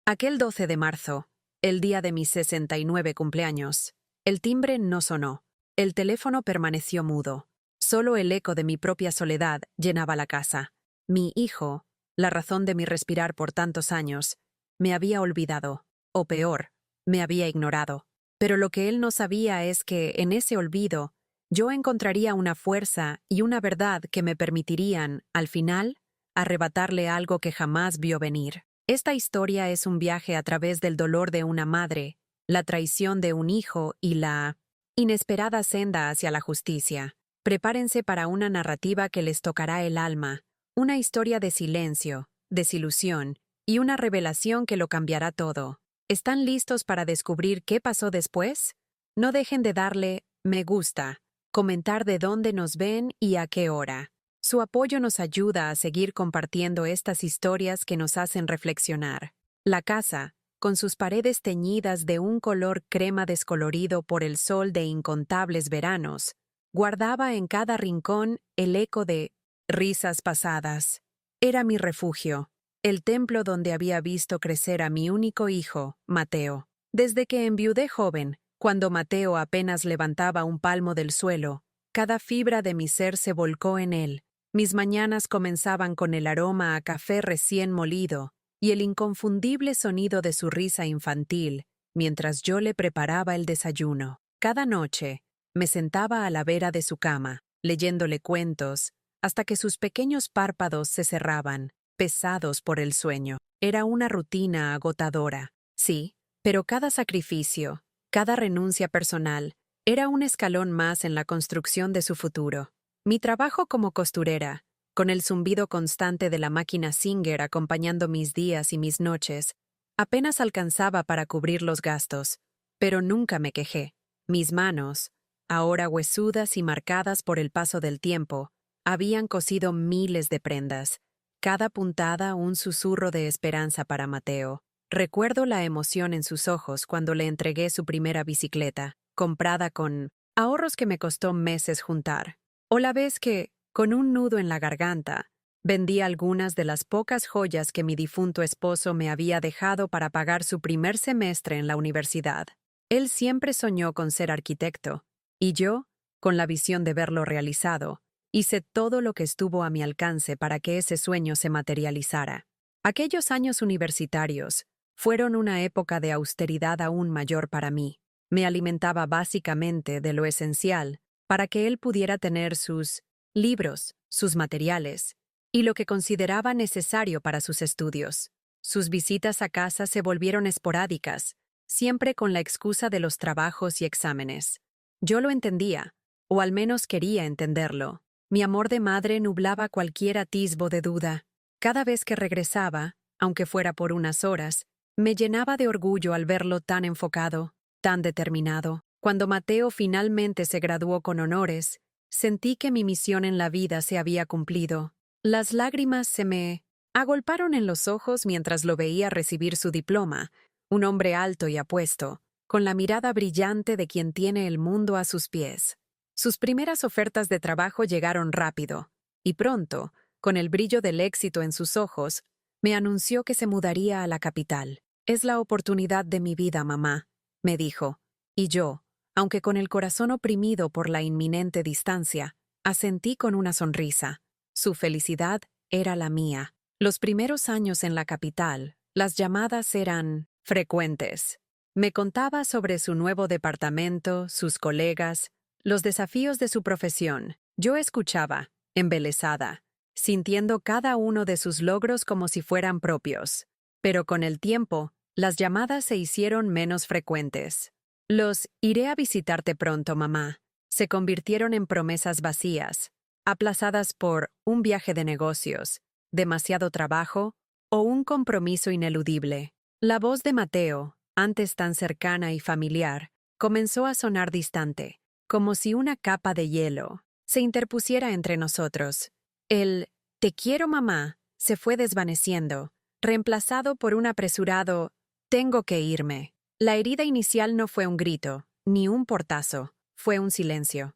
Aquel 12 de marzo, el día de mis 69 cumpleaños, el timbre no sonó. El teléfono permaneció mudo. Solo el eco de mi propia soledad llenaba la casa. Mi hijo, la razón de mi respirar por tantos años, me había olvidado, o peor, me había ignorado. Pero lo que él no sabía es que, en ese olvido, yo encontraría una fuerza y una verdad que me permitirían, al final, arrebatarle algo que jamás vio venir. Esta historia es un viaje a través del dolor de una madre, la traición de un hijo y la inesperada senda hacia la justicia. Prepárense para una narrativa que les tocará el alma, una historia de silencio, desilusión y una revelación que lo cambiará todo. ¿Están listos para descubrir qué pasó después? No dejen de darle me gusta, comentar de dónde nos ven y a qué hora. Su apoyo nos ayuda a seguir compartiendo estas historias que nos hacen reflexionar. La casa, con sus paredes teñidas de un color crema descolorido por el sol de incontables veranos, guardaba en cada rincón el eco de risas pasadas. Era mi refugio, el templo donde había visto crecer a mi único hijo, Mateo. Desde que enviudé joven, cuando Mateo apenas levantaba un palmo del suelo, cada fibra de mi ser se volcó en él. Mis mañanas comenzaban con el aroma a café recién molido y el inconfundible sonido de su risa infantil mientras yo le preparaba el desayuno. Cada noche, me sentaba a la vera de su cama, leyéndole cuentos, hasta que sus pequeños párpados se cerraban, pesados por el sueño. Era una rutina agotadora, sí, pero cada sacrificio, cada renuncia personal, era un escalón más en la construcción de su futuro. Mi trabajo como costurera, con el zumbido constante de la máquina Singer acompañando mis días y mis noches, apenas alcanzaba para cubrir los gastos, pero nunca me quejé. Mis manos, ahora huesudas y marcadas por el paso del tiempo, habían cosido miles de prendas, cada puntada un susurro de esperanza para Mateo. Recuerdo la emoción en sus ojos cuando le entregué su primera bicicleta, comprada con ahorros que me costó meses juntar. O la vez que, con un nudo en la garganta, vendí algunas de las pocas joyas que mi difunto esposo me había dejado para pagar su primer semestre en la universidad. Él siempre soñó con ser arquitecto, y yo, con la visión de verlo realizado, hice todo lo que estuvo a mi alcance para que ese sueño se materializara. Aquellos años universitarios fueron una época de austeridad aún mayor para mí. Me alimentaba básicamente de lo esencial para que él pudiera tener sus libros, sus materiales, y lo que consideraba necesario para sus estudios. Sus visitas a casa se volvieron esporádicas, siempre con la excusa de los trabajos y exámenes. Yo lo entendía, o al menos quería entenderlo. Mi amor de madre nublaba cualquier atisbo de duda. Cada vez que regresaba, aunque fuera por unas horas, me llenaba de orgullo al verlo tan enfocado, tan determinado. Cuando Mateo finalmente se graduó con honores, sentí que mi misión en la vida se había cumplido. Las lágrimas se me agolparon en los ojos mientras lo veía recibir su diploma, un hombre alto y apuesto, con la mirada brillante de quien tiene el mundo a sus pies. Sus primeras ofertas de trabajo llegaron rápido, y pronto, con el brillo del éxito en sus ojos, me anunció que se mudaría a la capital. «Es la oportunidad de mi vida, mamá», me dijo, y yo, aunque con el corazón oprimido por la inminente distancia, asentí con una sonrisa. Su felicidad era la mía. Los primeros años en la capital, las llamadas eran frecuentes. Me contaba sobre su nuevo departamento, sus colegas, los desafíos de su profesión. Yo escuchaba, embelesada, sintiendo cada uno de sus logros como si fueran propios. Pero con el tiempo, las llamadas se hicieron menos frecuentes. Los «iré a visitarte pronto, mamá» se convirtieron en promesas vacías, aplazadas por un viaje de negocios, demasiado trabajo o un compromiso ineludible. La voz de Mateo, antes tan cercana y familiar, comenzó a sonar distante, como si una capa de hielo se interpusiera entre nosotros. El «te quiero, mamá» se fue desvaneciendo, reemplazado por un apresurado «tengo que irme». La herida inicial no fue un grito, ni un portazo, fue un silencio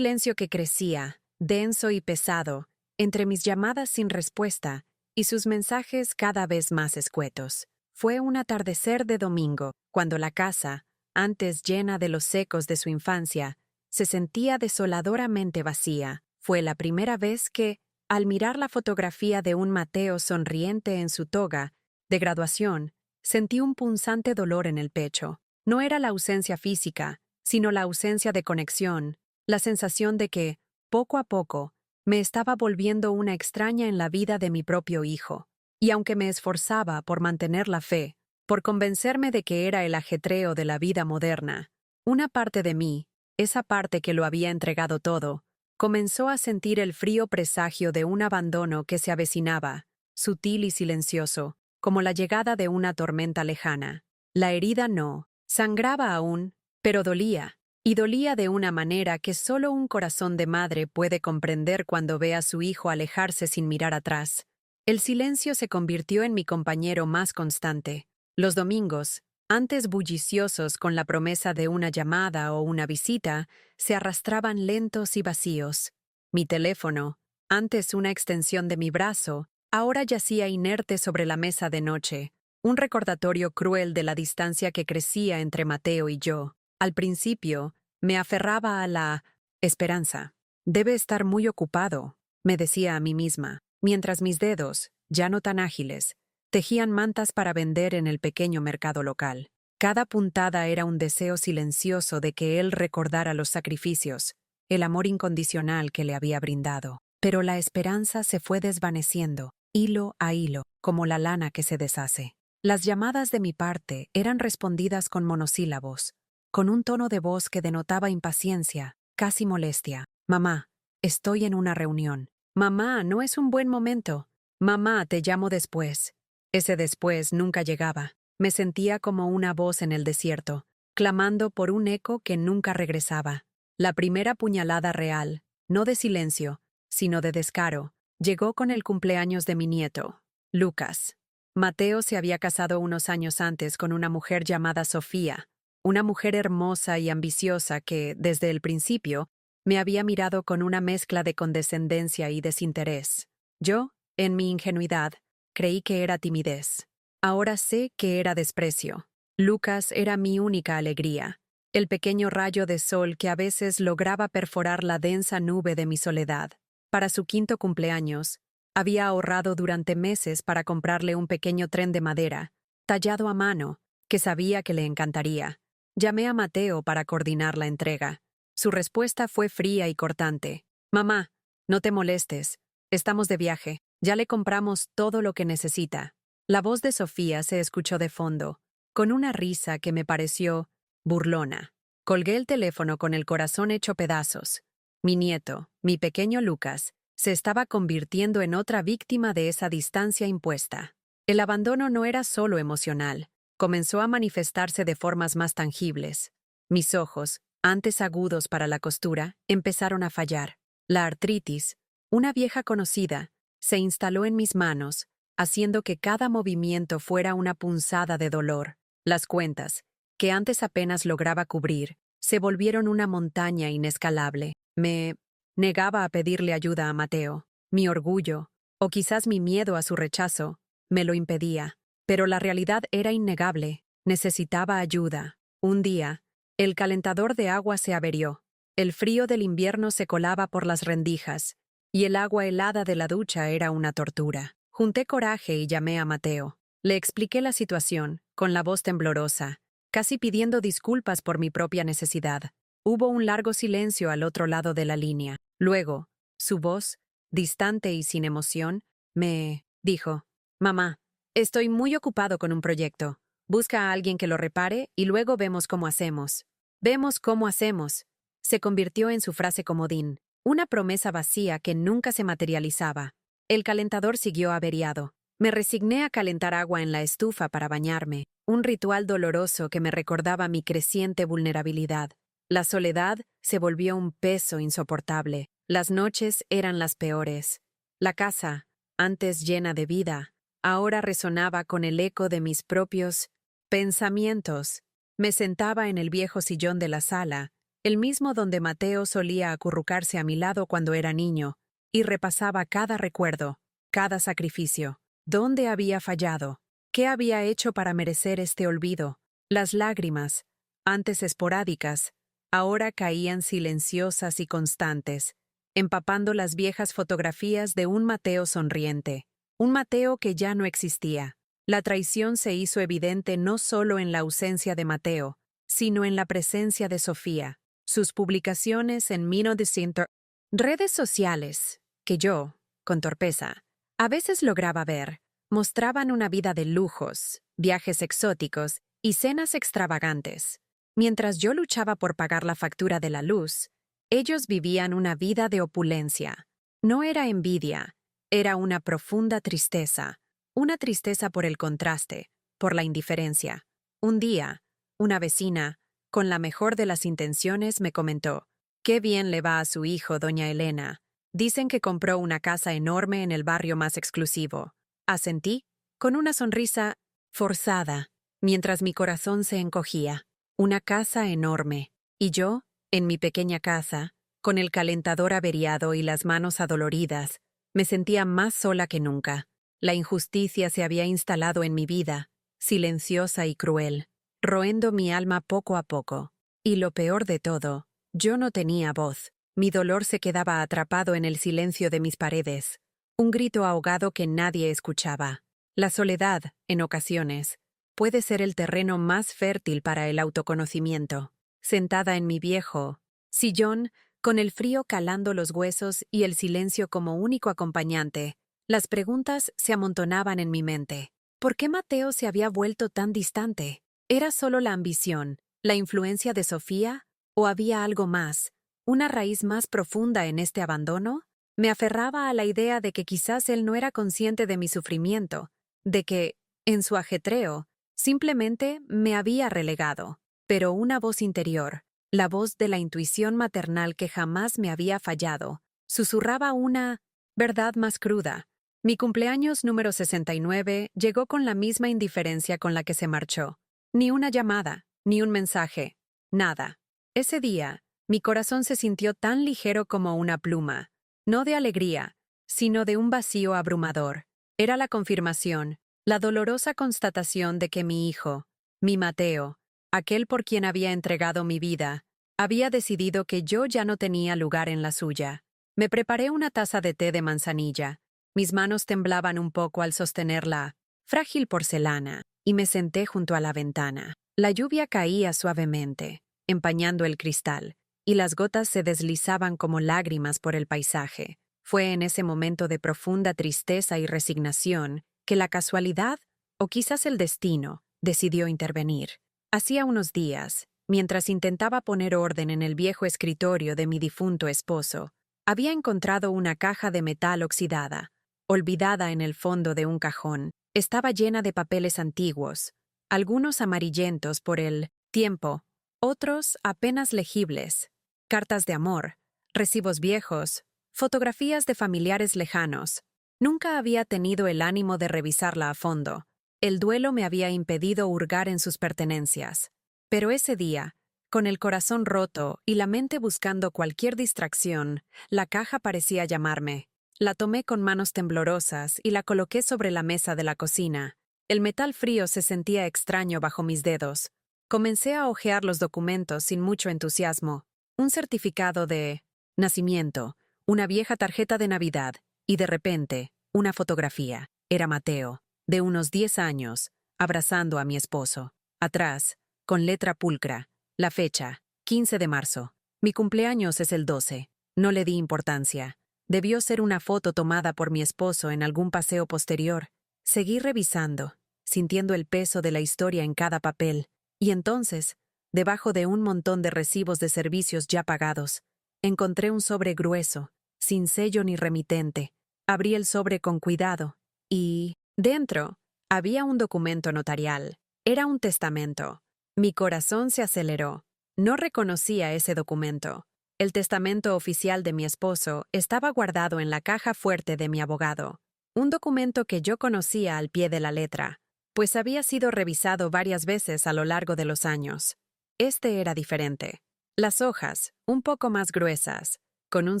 que crecía, denso y pesado, entre mis llamadas sin respuesta y sus mensajes cada vez más escuetos. Fue un atardecer de domingo, cuando la casa, antes llena de los ecos de su infancia, se sentía desoladoramente vacía. Fue la primera vez que, al mirar la fotografía de un Mateo sonriente en su toga de graduación, sentí un punzante dolor en el pecho. No era la ausencia física, sino la ausencia de conexión, la sensación de que, poco a poco, me estaba volviendo una extraña en la vida de mi propio hijo. Y aunque me esforzaba por mantener la fe, por convencerme de que era el ajetreo de la vida moderna, una parte de mí, esa parte que lo había entregado todo, comenzó a sentir el frío presagio de un abandono que se avecinaba, sutil y silencioso, como la llegada de una tormenta lejana. La herida no, sangraba aún, pero dolía, y dolía de una manera que solo un corazón de madre puede comprender cuando ve a su hijo alejarse sin mirar atrás. El silencio se convirtió en mi compañero más constante. Los domingos, antes bulliciosos con la promesa de una llamada o una visita, se arrastraban lentos y vacíos. Mi teléfono, antes una extensión de mi brazo, ahora yacía inerte sobre la mesa de noche, un recordatorio cruel de la distancia que crecía entre Mateo y yo. Al principio, me aferraba a la esperanza. Debe estar muy ocupado, me decía a mí misma, mientras mis dedos, ya no tan ágiles, tejían mantas para vender en el pequeño mercado local. Cada puntada era un deseo silencioso de que él recordara los sacrificios, el amor incondicional que le había brindado. Pero la esperanza se fue desvaneciendo, hilo a hilo, como la lana que se deshace. Las llamadas de mi parte eran respondidas con monosílabos, con un tono de voz que denotaba impaciencia, casi molestia. Mamá, estoy en una reunión. Mamá, no es un buen momento. Mamá, te llamo después. Ese después nunca llegaba. Me sentía como una voz en el desierto, clamando por un eco que nunca regresaba. La primera puñalada real, no de silencio, sino de descaro, llegó con el cumpleaños de mi nieto, Lucas. Mateo se había casado unos años antes con una mujer llamada Sofía, una mujer hermosa y ambiciosa que, desde el principio, me había mirado con una mezcla de condescendencia y desinterés. Yo, en mi ingenuidad, creí que era timidez. Ahora sé que era desprecio. Lucas era mi única alegría, el pequeño rayo de sol que a veces lograba perforar la densa nube de mi soledad. Para su 5º cumpleaños, había ahorrado durante meses para comprarle un pequeño tren de madera, tallado a mano, que sabía que le encantaría. Llamé a Mateo para coordinar la entrega. Su respuesta fue fría y cortante. Mamá, no te molestes. Estamos de viaje. Ya le compramos todo lo que necesita. La voz de Sofía se escuchó de fondo, con una risa que me pareció burlona. Colgué el teléfono con el corazón hecho pedazos. Mi nieto, mi pequeño Lucas, se estaba convirtiendo en otra víctima de esa distancia impuesta. El abandono no era solo emocional, comenzó a manifestarse de formas más tangibles. Mis ojos, antes agudos para la costura, empezaron a fallar. La artritis, una vieja conocida, se instaló en mis manos, haciendo que cada movimiento fuera una punzada de dolor. Las cuentas, que antes apenas lograba cubrir, se volvieron una montaña inescalable. Me negaba a pedirle ayuda a Mateo. Mi orgullo, o quizás mi miedo a su rechazo, me lo impedía. Pero la realidad era innegable. Necesitaba ayuda. Un día, el calentador de agua se averió. El frío del invierno se colaba por las rendijas, y el agua helada de la ducha era una tortura. Junté coraje y llamé a Mateo. Le expliqué la situación, con la voz temblorosa, casi pidiendo disculpas por mi propia necesidad. Hubo un largo silencio al otro lado de la línea. Luego, su voz, distante y sin emoción, me dijo: Mamá, estoy muy ocupado con un proyecto. Busca a alguien que lo repare y luego vemos cómo hacemos. Vemos cómo hacemos. Se convirtió en su frase comodín, una promesa vacía que nunca se materializaba. El calentador siguió averiado. Me resigné a calentar agua en la estufa para bañarme, un ritual doloroso que me recordaba mi creciente vulnerabilidad. La soledad se volvió un peso insoportable. Las noches eran las peores. La casa, antes llena de vida, ahora resonaba con el eco de mis propios pensamientos. Me sentaba en el viejo sillón de la sala, el mismo donde Mateo solía acurrucarse a mi lado cuando era niño, y repasaba cada recuerdo, cada sacrificio. ¿Dónde había fallado? ¿Qué había hecho para merecer este olvido? Las lágrimas, antes esporádicas, ahora caían silenciosas y constantes, empapando las viejas fotografías de un Mateo sonriente, un Mateo que ya no existía. La traición se hizo evidente no solo en la ausencia de Mateo, sino en la presencia de Sofía. Sus publicaciones en Mino de Cinto, redes sociales, que yo, con torpeza, a veces lograba ver, mostraban una vida de lujos, viajes exóticos y cenas extravagantes. Mientras yo luchaba por pagar la factura de la luz, ellos vivían una vida de opulencia. No era envidia, era una profunda tristeza. Una tristeza por el contraste, por la indiferencia. Un día, una vecina, con la mejor de las intenciones, me comentó: «Qué bien le va a su hijo, doña Elena. Dicen que compró una casa enorme en el barrio más exclusivo». Asentí, con una sonrisa forzada, mientras mi corazón se encogía. Una casa enorme. Y yo, en mi pequeña casa, con el calentador averiado y las manos adoloridas, me sentía más sola que nunca. La injusticia se había instalado en mi vida, silenciosa y cruel, roendo mi alma poco a poco. Y lo peor de todo, yo no tenía voz. Mi dolor se quedaba atrapado en el silencio de mis paredes, un grito ahogado que nadie escuchaba. La soledad, en ocasiones, puede ser el terreno más fértil para el autoconocimiento. Sentada en mi viejo sillón, con el frío calando los huesos y el silencio como único acompañante, las preguntas se amontonaban en mi mente. ¿Por qué Mateo se había vuelto tan distante? ¿Era solo la ambición, la influencia de Sofía? ¿O había algo más, una raíz más profunda en este abandono? Me aferraba a la idea de que quizás él no era consciente de mi sufrimiento, de que, en su ajetreo, simplemente me había relegado. Pero una voz interior, la voz de la intuición maternal que jamás me había fallado, susurraba una verdad más cruda. Mi cumpleaños número 69 llegó con la misma indiferencia con la que se marchó. Ni una llamada, ni un mensaje, nada. Ese día, mi corazón se sintió tan ligero como una pluma, no de alegría, sino de un vacío abrumador. Era la confirmación, la dolorosa constatación de que mi hijo, mi Mateo, aquel por quien había entregado mi vida, había decidido que yo ya no tenía lugar en la suya. Me preparé una taza de té de manzanilla. Mis manos temblaban un poco al sostener la frágil porcelana, y me senté junto a la ventana. La lluvia caía suavemente, empañando el cristal, y las gotas se deslizaban como lágrimas por el paisaje. Fue en ese momento de profunda tristeza y resignación que la casualidad, o quizás el destino, decidió intervenir. Hacía unos días, mientras intentaba poner orden en el viejo escritorio de mi difunto esposo, había encontrado una caja de metal oxidada, olvidada en el fondo de un cajón. Estaba llena de papeles antiguos, algunos amarillentos por el tiempo, otros apenas legibles, cartas de amor, recibos viejos, fotografías de familiares lejanos. Nunca había tenido el ánimo de revisarla a fondo. El duelo me había impedido hurgar en sus pertenencias. Pero ese día, con el corazón roto y la mente buscando cualquier distracción, la caja parecía llamarme. La tomé con manos temblorosas y la coloqué sobre la mesa de la cocina. El metal frío se sentía extraño bajo mis dedos. Comencé a hojear los documentos sin mucho entusiasmo. Un certificado de nacimiento, una vieja tarjeta de Navidad y, de repente, una fotografía. Era Mateo, de unos 10 años, abrazando a mi esposo. Atrás, con letra pulcra, la fecha, 15 de marzo. Mi cumpleaños es el 12. No le di importancia. Debió ser una foto tomada por mi esposo en algún paseo posterior. Seguí revisando, sintiendo el peso de la historia en cada papel, y entonces, debajo de un montón de recibos de servicios ya pagados, encontré un sobre grueso, sin sello ni remitente. Abrí el sobre con cuidado, y, dentro, había un documento notarial. Era un testamento. Mi corazón se aceleró. No reconocía ese documento. El testamento oficial de mi esposo estaba guardado en la caja fuerte de mi abogado. Un documento que yo conocía al pie de la letra, pues había sido revisado varias veces a lo largo de los años. Este era diferente. Las hojas, un poco más gruesas, con un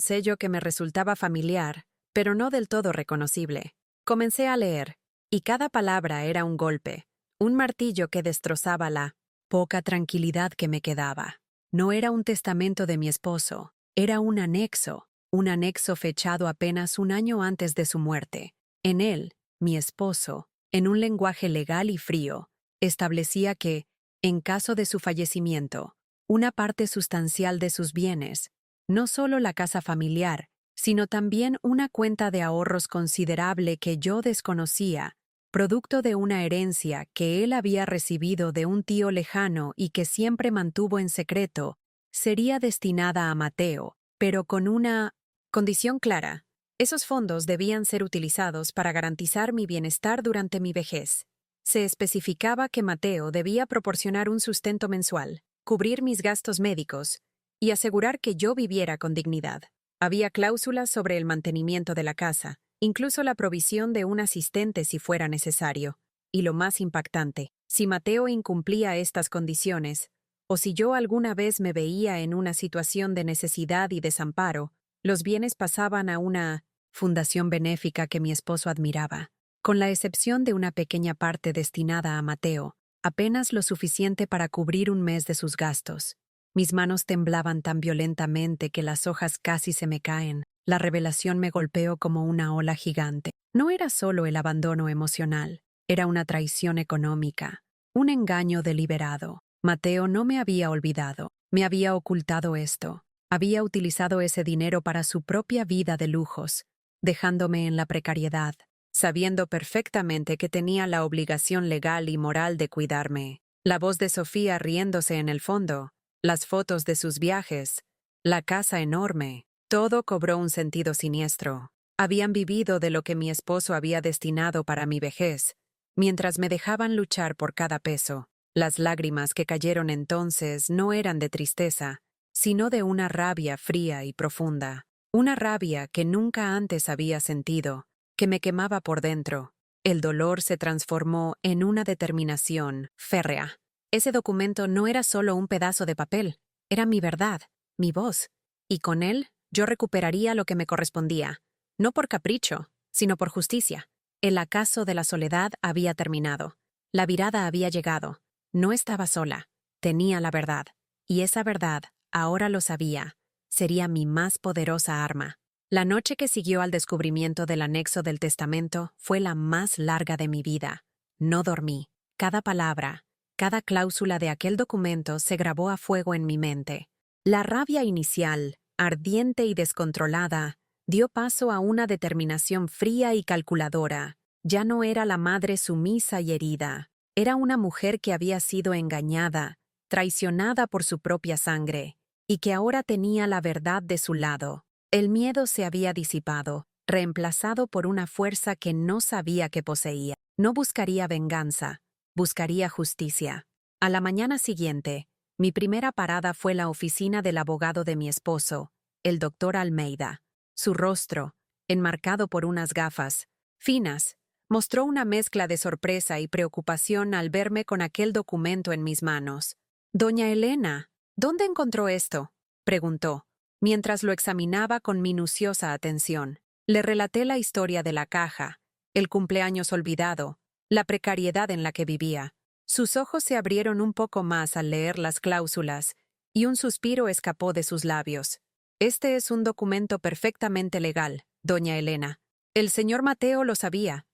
sello que me resultaba familiar, pero no del todo reconocible. Comencé a leer, y cada palabra era un golpe, un martillo que destrozaba la poca tranquilidad que me quedaba. No era un testamento de mi esposo, era un anexo fechado apenas un año antes de su muerte. En él, mi esposo, en un lenguaje legal y frío, establecía que, en caso de su fallecimiento, una parte sustancial de sus bienes, no solo la casa familiar, sino también una cuenta de ahorros considerable que yo desconocía, producto de una herencia que él había recibido de un tío lejano y que siempre mantuvo en secreto, sería destinada a Mateo, pero con una condición clara. Esos fondos debían ser utilizados para garantizar mi bienestar durante mi vejez. Se especificaba que Mateo debía proporcionar un sustento mensual, cubrir mis gastos médicos y asegurar que yo viviera con dignidad. Había cláusulas sobre el mantenimiento de la casa, incluso la provisión de un asistente si fuera necesario. Y lo más impactante, si Mateo incumplía estas condiciones, o si yo alguna vez me veía en una situación de necesidad y desamparo, los bienes pasaban a una fundación benéfica que mi esposo admiraba. Con la excepción de una pequeña parte destinada a Mateo, apenas lo suficiente para cubrir un mes de sus gastos. Mis manos temblaban tan violentamente que las hojas casi se me caen. La revelación me golpeó como una ola gigante. No era solo el abandono emocional, era una traición económica, un engaño deliberado. Mateo no me había olvidado, me había ocultado esto. Había utilizado ese dinero para su propia vida de lujos, dejándome en la precariedad, sabiendo perfectamente que tenía la obligación legal y moral de cuidarme. La voz de Sofía riéndose en el fondo, las fotos de sus viajes, la casa enorme, todo cobró un sentido siniestro. Habían vivido de lo que mi esposo había destinado para mi vejez, mientras me dejaban luchar por cada peso. Las lágrimas que cayeron entonces no eran de tristeza, sino de una rabia fría y profunda. Una rabia que nunca antes había sentido, que me quemaba por dentro. El dolor se transformó en una determinación férrea. Ese documento no era solo un pedazo de papel, era mi verdad, mi voz, y con él yo recuperaría lo que me correspondía, no por capricho, sino por justicia. El acaso de la soledad había terminado, la virada había llegado, no estaba sola, tenía la verdad, y esa verdad, ahora lo sabía, sería mi más poderosa arma. La noche que siguió al descubrimiento del anexo del testamento fue la más larga de mi vida. No dormí. Cada palabra, cada cláusula de aquel documento se grabó a fuego en mi mente. La rabia inicial, ardiente y descontrolada, dio paso a una determinación fría y calculadora. Ya no era la madre sumisa y herida. Era una mujer que había sido engañada, traicionada por su propia sangre, y que ahora tenía la verdad de su lado. El miedo se había disipado, reemplazado por una fuerza que no sabía que poseía. No buscaría venganza, buscaría justicia. A la mañana siguiente, mi primera parada fue la oficina del abogado de mi esposo, el doctor Almeida. Su rostro, enmarcado por unas gafas finas, mostró una mezcla de sorpresa y preocupación al verme con aquel documento en mis manos. «Doña Elena, ¿dónde encontró esto?», preguntó, mientras lo examinaba con minuciosa atención. Le relaté la historia de la caja, el cumpleaños olvidado, la precariedad en la que vivía. Sus ojos se abrieron un poco más al leer las cláusulas, y un suspiro escapó de sus labios. «Este es un documento perfectamente legal, doña Elena. El señor Mateo lo sabía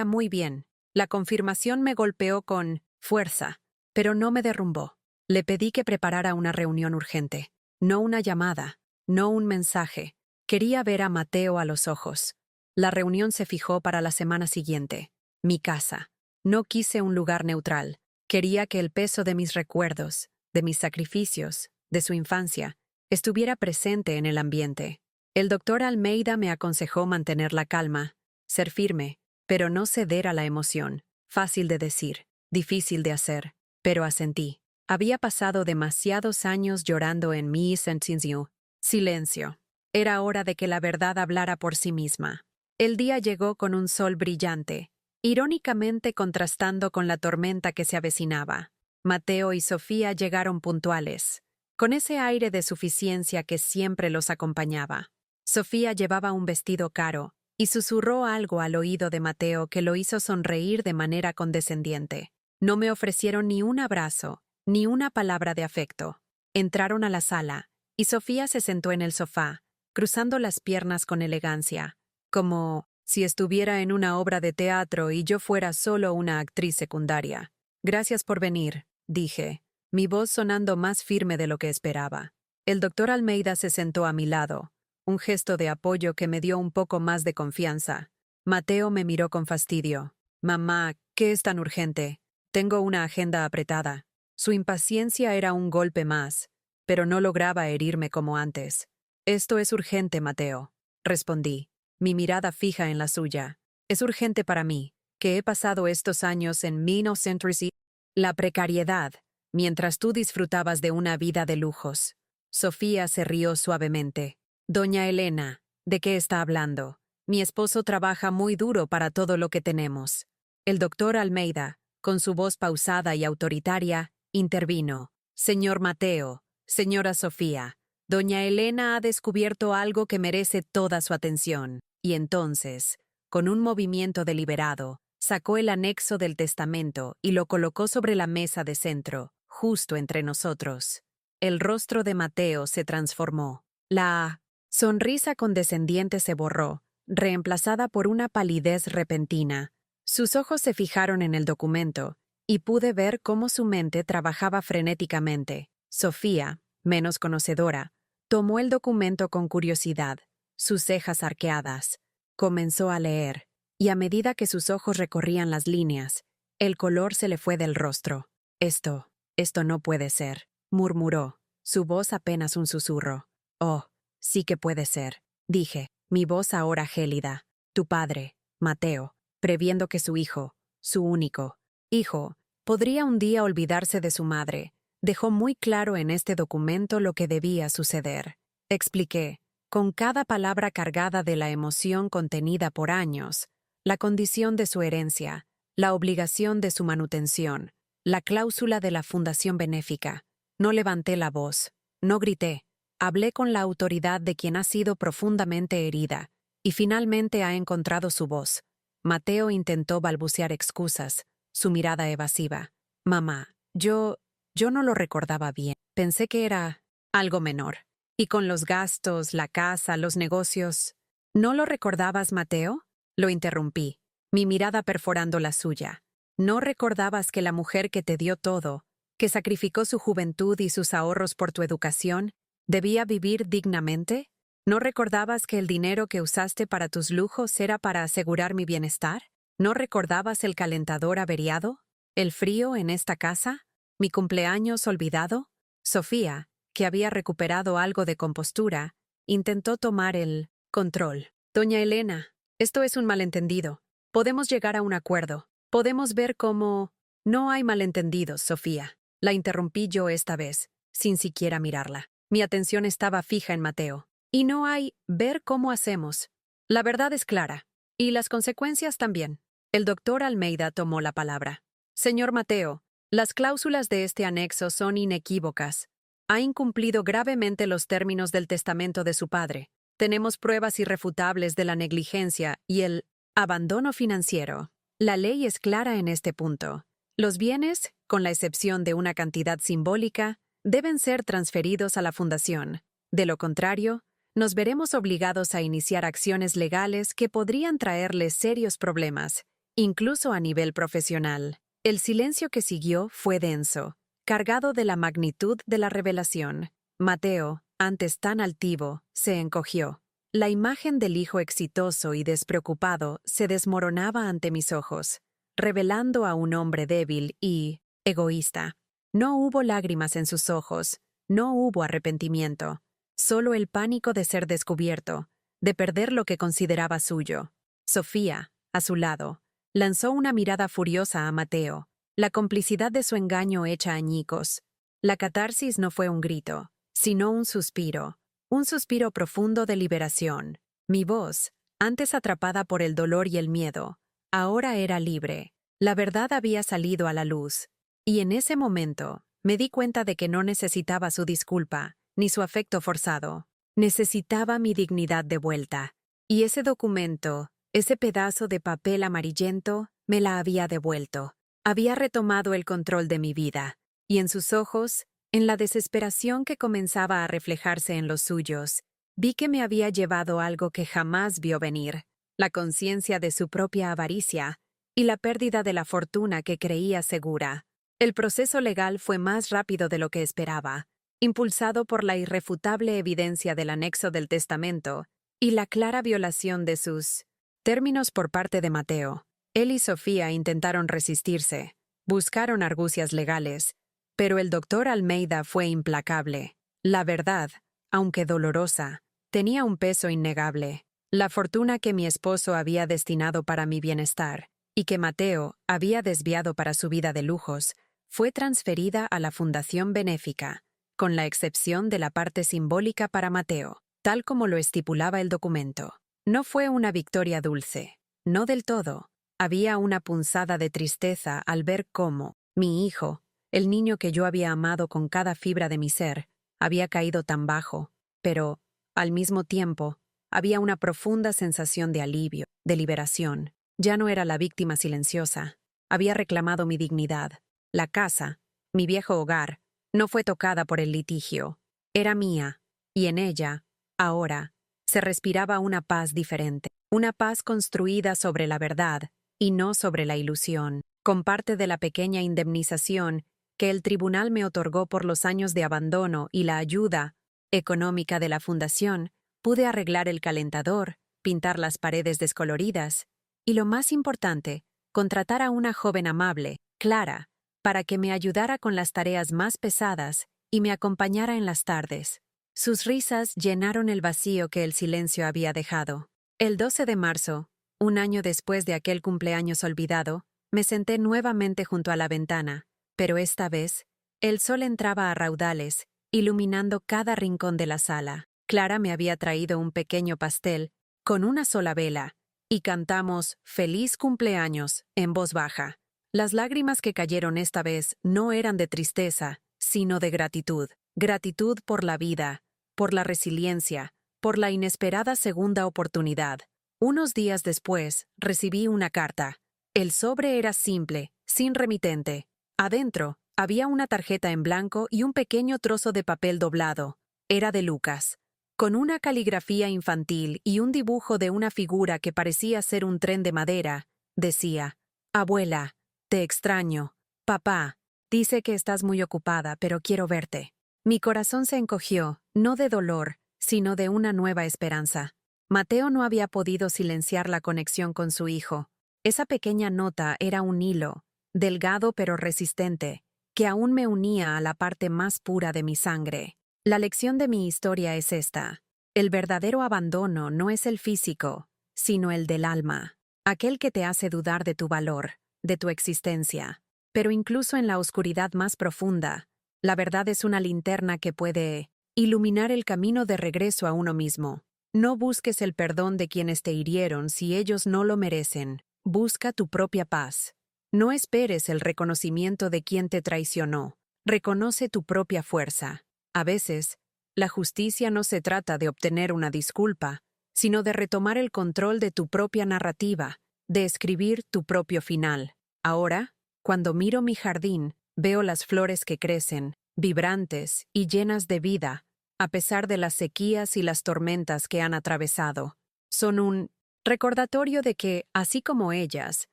muy bien. La confirmación me golpeó con fuerza, pero no me derrumbó. Le pedí que preparara una reunión urgente. No una llamada, no un mensaje. Quería ver a Mateo a los ojos. La reunión se fijó para la semana siguiente. Mi casa. No quise un lugar neutral. Quería que el peso de mis recuerdos, de mis sacrificios, de su infancia, estuviera presente en el ambiente. El doctor Almeida me aconsejó mantener la calma, ser firme, pero no ceder a la emoción. Fácil de decir, difícil de hacer, pero asentí. Había pasado demasiados años llorando en mi silencio. Silencio. Era hora de que la verdad hablara por sí misma. El día llegó con un sol brillante, irónicamente contrastando con la tormenta que se avecinaba. Mateo y Sofía llegaron puntuales, con ese aire de suficiencia que siempre los acompañaba. Sofía llevaba un vestido caro, y susurró algo al oído de Mateo que lo hizo sonreír de manera condescendiente. No me ofrecieron ni un abrazo, ni una palabra de afecto. Entraron a la sala, y Sofía se sentó en el sofá, cruzando las piernas con elegancia, como si estuviera en una obra de teatro y yo fuera solo una actriz secundaria. Gracias por venir, dije, mi voz sonando más firme de lo que esperaba. El doctor Almeida se sentó a mi lado, un gesto de apoyo que me dio un poco más de confianza. Mateo me miró con fastidio. Mamá, ¿qué es tan urgente? Tengo una agenda apretada. Su impaciencia era un golpe más, pero no lograba herirme como antes. Esto es urgente, Mateo, respondí, mi mirada fija en la suya. Es urgente para mí, que he pasado estos años en Mino Century, la precariedad, mientras tú disfrutabas de una vida de lujos. Sofía se rió suavemente. Doña Elena, ¿de qué está hablando? Mi esposo trabaja muy duro para todo lo que tenemos. El doctor Almeida, con su voz pausada y autoritaria, intervino. Señor Mateo, señora Sofía, doña Elena ha descubierto algo que merece toda su atención. Y entonces, con un movimiento deliberado, sacó el anexo del testamento y lo colocó sobre la mesa de centro, justo entre nosotros. El rostro de Mateo se transformó. La sonrisa condescendiente se borró, reemplazada por una palidez repentina. Sus ojos se fijaron en el documento, y pude ver cómo su mente trabajaba frenéticamente. Sofía, menos conocedora, tomó el documento con curiosidad, sus cejas arqueadas. Comenzó a leer, y a medida que sus ojos recorrían las líneas, el color se le fue del rostro. Esto no puede ser, murmuró, su voz apenas un susurro. Oh, sí que puede ser, dije, mi voz ahora gélida. Tu padre, Mateo, previendo que su hijo, su único hijo, podría un día olvidarse de su madre, dejó muy claro en este documento lo que debía suceder. Expliqué, con cada palabra cargada de la emoción contenida por años, la condición de su herencia, la obligación de su manutención, la cláusula de la fundación benéfica. No levanté la voz, no grité, hablé con la autoridad de quien ha sido profundamente herida, y finalmente ha encontrado su voz. Mateo intentó balbucear excusas, su mirada evasiva. Mamá, yo no lo recordaba bien. Pensé que era algo menor. Y con los gastos, la casa, los negocios. ¿No lo recordabas, Mateo? Lo interrumpí, mi mirada perforando la suya. ¿No recordabas que la mujer que te dio todo, que sacrificó su juventud y sus ahorros por tu educación, debía vivir dignamente? ¿No recordabas que el dinero que usaste para tus lujos era para asegurar mi bienestar? ¿No recordabas el calentador averiado? ¿El frío en esta casa? ¿Mi cumpleaños olvidado? Sofía, que había recuperado algo de compostura, intentó tomar el control. Doña Elena, esto es un malentendido. Podemos llegar a un acuerdo. Podemos ver cómo... No hay malentendidos, Sofía. La interrumpí yo esta vez, sin siquiera mirarla. Mi atención estaba fija en Mateo. Y no hay ver cómo hacemos. La verdad es clara. Y las consecuencias también. El doctor Almeida tomó la palabra. Señor Mateo, las cláusulas de este anexo son inequívocas. Ha incumplido gravemente los términos del testamento de su padre. Tenemos pruebas irrefutables de la negligencia y el abandono financiero. La ley es clara en este punto. Los bienes, con la excepción de una cantidad simbólica, deben ser transferidos a la fundación. De lo contrario, nos veremos obligados a iniciar acciones legales que podrían traerles serios problemas, incluso a nivel profesional. El silencio que siguió fue denso, cargado de la magnitud de la revelación. Mateo, antes tan altivo, se encogió. La imagen del hijo exitoso y despreocupado se desmoronaba ante mis ojos, revelando a un hombre débil y egoísta. No hubo lágrimas en sus ojos, no hubo arrepentimiento, solo el pánico de ser descubierto, de perder lo que consideraba suyo. Sofía, a su lado, lanzó una mirada furiosa a Mateo, la complicidad de su engaño hecha añicos. La catarsis no fue un grito, sino un suspiro profundo de liberación. Mi voz, antes atrapada por el dolor y el miedo, ahora era libre. La verdad había salido a la luz. Y en ese momento, me di cuenta de que no necesitaba su disculpa, ni su afecto forzado. Necesitaba mi dignidad de vuelta. Y ese documento, ese pedazo de papel amarillento, me la había devuelto. Había retomado el control de mi vida, y en sus ojos, en la desesperación que comenzaba a reflejarse en los suyos, vi que me había llevado algo que jamás vio venir, la conciencia de su propia avaricia y la pérdida de la fortuna que creía segura. El proceso legal fue más rápido de lo que esperaba, impulsado por la irrefutable evidencia del anexo del testamento y la clara violación de sus términos por parte de Mateo. Él y Sofía intentaron resistirse, buscaron argucias legales, pero el doctor Almeida fue implacable. La verdad, aunque dolorosa, tenía un peso innegable. La fortuna que mi esposo había destinado para mi bienestar y que Mateo había desviado para su vida de lujos, fue transferida a la fundación benéfica, con la excepción de la parte simbólica para Mateo, tal como lo estipulaba el documento. No fue una victoria dulce, no del todo. Había una punzada de tristeza al ver cómo mi hijo, el niño que yo había amado con cada fibra de mi ser, había caído tan bajo, pero, al mismo tiempo, había una profunda sensación de alivio, de liberación. Ya no era la víctima silenciosa. Había reclamado mi dignidad. La casa, mi viejo hogar, no fue tocada por el litigio. Era mía, y en ella, ahora, se respiraba una paz diferente, una paz construida sobre la verdad y no sobre la ilusión. Con parte de la pequeña indemnización que el tribunal me otorgó por los años de abandono y la ayuda económica de la fundación, pude arreglar el calentador, pintar las paredes descoloridas y, lo más importante, contratar a una joven amable, Clara, para que me ayudara con las tareas más pesadas y me acompañara en las tardes. Sus risas llenaron el vacío que el silencio había dejado. El 12 de marzo, un año después de aquel cumpleaños olvidado, me senté nuevamente junto a la ventana, pero esta vez, el sol entraba a raudales, iluminando cada rincón de la sala. Clara me había traído un pequeño pastel, con una sola vela, y cantamos «Feliz cumpleaños» en voz baja. Las lágrimas que cayeron esta vez no eran de tristeza, sino de gratitud. Gratitud por la vida, por la resiliencia, por la inesperada segunda oportunidad. Unos días después, recibí una carta. El sobre era simple, sin remitente. Adentro, había una tarjeta en blanco y un pequeño trozo de papel doblado. Era de Lucas. Con una caligrafía infantil y un dibujo de una figura que parecía ser un tren de madera, decía: «Abuela, te extraño. Papá, dice que estás muy ocupada, pero quiero verte». Mi corazón se encogió, no de dolor, sino de una nueva esperanza. Mateo no había podido silenciar la conexión con su hijo. Esa pequeña nota era un hilo, delgado pero resistente, que aún me unía a la parte más pura de mi sangre. La lección de mi historia es esta: el verdadero abandono no es el físico, sino el del alma, aquel que te hace dudar de tu valor, de tu existencia. Pero incluso en la oscuridad más profunda, la verdad es una linterna que puede iluminar el camino de regreso a uno mismo. No busques el perdón de quienes te hirieron si ellos no lo merecen. Busca tu propia paz. No esperes el reconocimiento de quien te traicionó. Reconoce tu propia fuerza. A veces, la justicia no se trata de obtener una disculpa, sino de retomar el control de tu propia narrativa, de escribir tu propio final. Ahora, cuando miro mi jardín, veo las flores que crecen, vibrantes y llenas de vida, a pesar de las sequías y las tormentas que han atravesado. Son un recordatorio de que, así como ellas,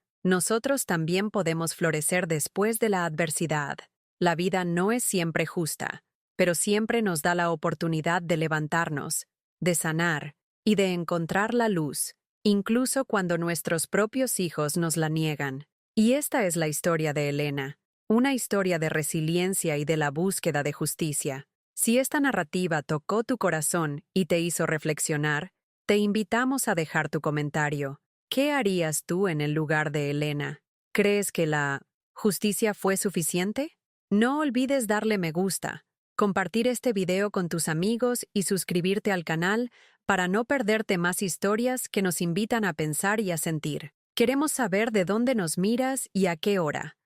nosotros también podemos florecer después de la adversidad. La vida no es siempre justa, pero siempre nos da la oportunidad de levantarnos, de sanar y de encontrar la luz, incluso cuando nuestros propios hijos nos la niegan. Y esta es la historia de Elena, una historia de resiliencia y de la búsqueda de justicia. Si esta narrativa tocó tu corazón y te hizo reflexionar, te invitamos a dejar tu comentario. ¿Qué harías tú en el lugar de Elena? ¿Crees que la justicia fue suficiente? No olvides darle me gusta, compartir este video con tus amigos y suscribirte al canal para no perderte más historias que nos invitan a pensar y a sentir. Queremos saber de dónde nos miras y a qué hora.